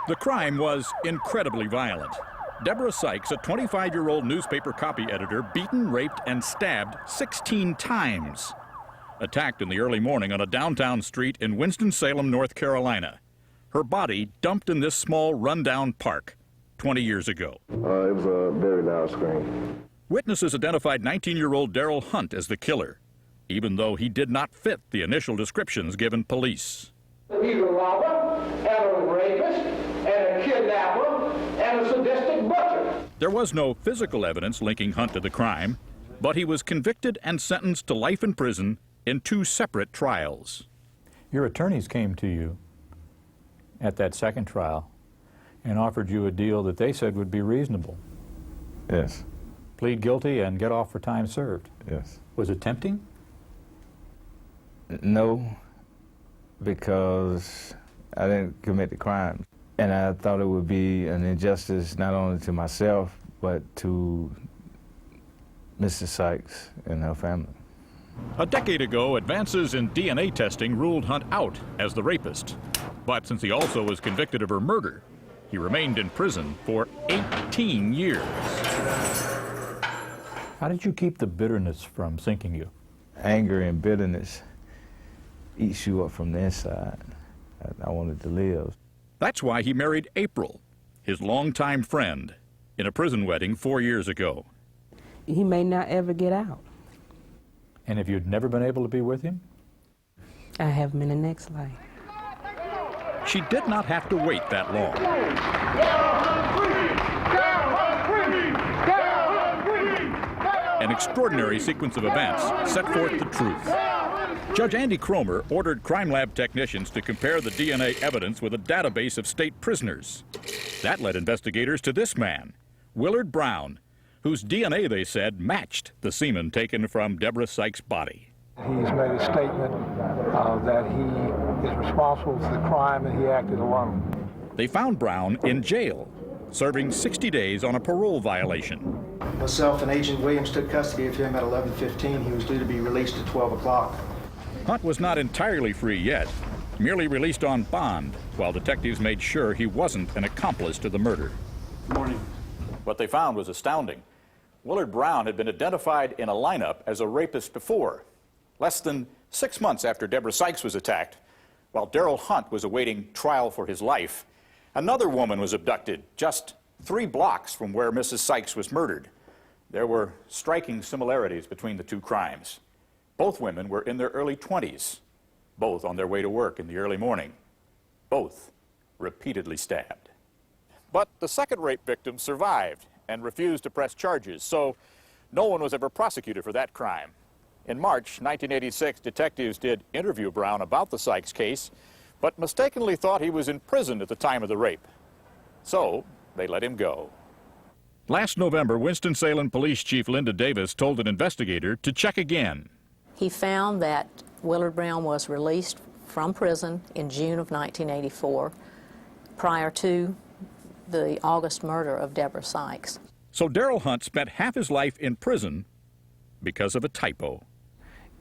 The crime was incredibly violent. Deborah Sykes, a 25-year-old newspaper copy editor, beaten, raped, and stabbed 16 times. Attacked in the early morning on a downtown street in Winston Salem, North Carolina. Her body dumped in this small, rundown park 20 years ago. It was a very loud scream. Witnesses identified 19-year-old Darryl Hunt as the killer, even though he did not fit the initial descriptions given police. He's a robber, and a rapist, and a kidnapper, and a sadistic butcher. There was no physical evidence linking Hunt to the crime, but he was convicted and sentenced to life in prison in 2 separate trials. Your attorneys came to you at that second trial and offered you a deal that they said would be reasonable. Yes. Plead guilty and get off for time served. Yes. Was it tempting? No, because I didn't commit the crime. And I thought it would be an injustice not only to myself, but to Mrs. Sykes and her family. A decade ago, advances in DNA testing ruled Hunt out as the rapist. But since he also was convicted of her murder, he remained in prison for 18 years. How did you keep the bitterness from sinking you? Anger and bitterness eats you up from the inside. I wanted to live. That's why he married April, his longtime friend, in a prison wedding 4 years ago. He may not ever get out. And if you'd never been able to be with him? I have him in the next life. She did not have to wait that long. An extraordinary sequence of events set forth the truth. Judge Andy Cromer ordered crime lab technicians to compare the DNA evidence with a database of state prisoners. That led investigators to this man, Willard Brown, whose DNA, they said, matched the semen taken from Deborah Sykes' body. He's made a statement that he is responsible for the crime and he acted alone. They found Brown in jail, serving 60 days on a parole violation. Myself and Agent Williams took custody of him at 11:15. He was due to be released at 12 o'clock. Hunt was not entirely free yet, merely released on bond, while detectives made sure he wasn't an accomplice to the murder. Good morning. What they found was astounding. Willard Brown had been identified in a lineup as a rapist before, less than 6 months after Deborah Sykes was attacked. While Darryl Hunt was awaiting trial for his life, another woman was abducted just 3 blocks from where Mrs. Sykes was murdered. There were striking similarities between the 2 crimes. Both women were in their early 20s, both on their way to work in the early morning, both repeatedly stabbed. But the second rape victim survived and refused to press charges, so no one was ever prosecuted for that crime. In March 1986, detectives did interview Brown about the Sykes case, but mistakenly thought he was in prison at the time of the rape. So they let him go. Last November, Winston-Salem Police Chief Linda Davis told an investigator to check again. He found that Willard Brown was released from prison in June of 1984, prior to the August murder of Deborah Sykes. So Darryl Hunt spent half his life in prison because of a typo.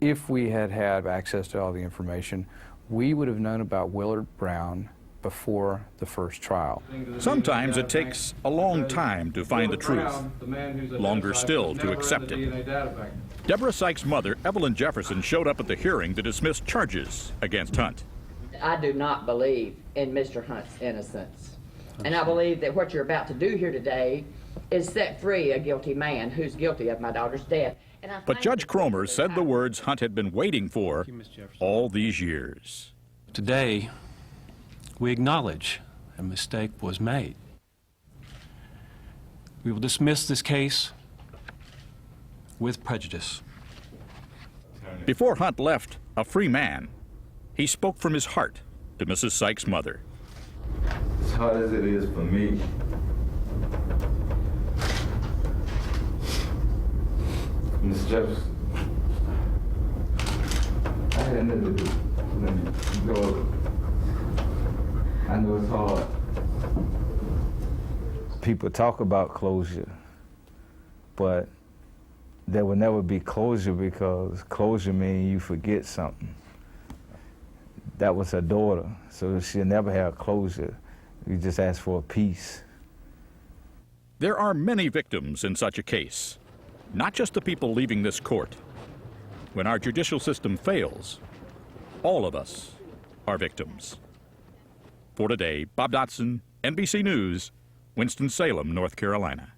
If we had had access to all the information, we would have known about Willard Brown before the first trial. Sometimes it takes a long time to find the truth, longer still to accept it. Deborah Sykes' mother, Evelyn Jefferson, showed up at the hearing to dismiss charges against Hunt. I do not believe in Mr. Hunt's innocence. And I believe that what you're about to do here today is set free a guilty man who's guilty of my daughter's death. But Judge Cromer said the words Hunt had been waiting for all these years. Today, we acknowledge a mistake was made. We will dismiss this case with prejudice. Before Hunt left a free man, he spoke from his heart to Mrs. Sykes' mother. As hard as it is for me, Miss Jefferson, I had nothing to do. I know it's hard. People talk about closure, but there will never be closure because closure means you forget something. That was her daughter, so she'll never have closure. We just ask for peace. There are many victims in such a case, not just the people leaving this court. When our judicial system fails, all of us are victims. For today, Bob Dotson, NBC News, Winston-Salem, North Carolina.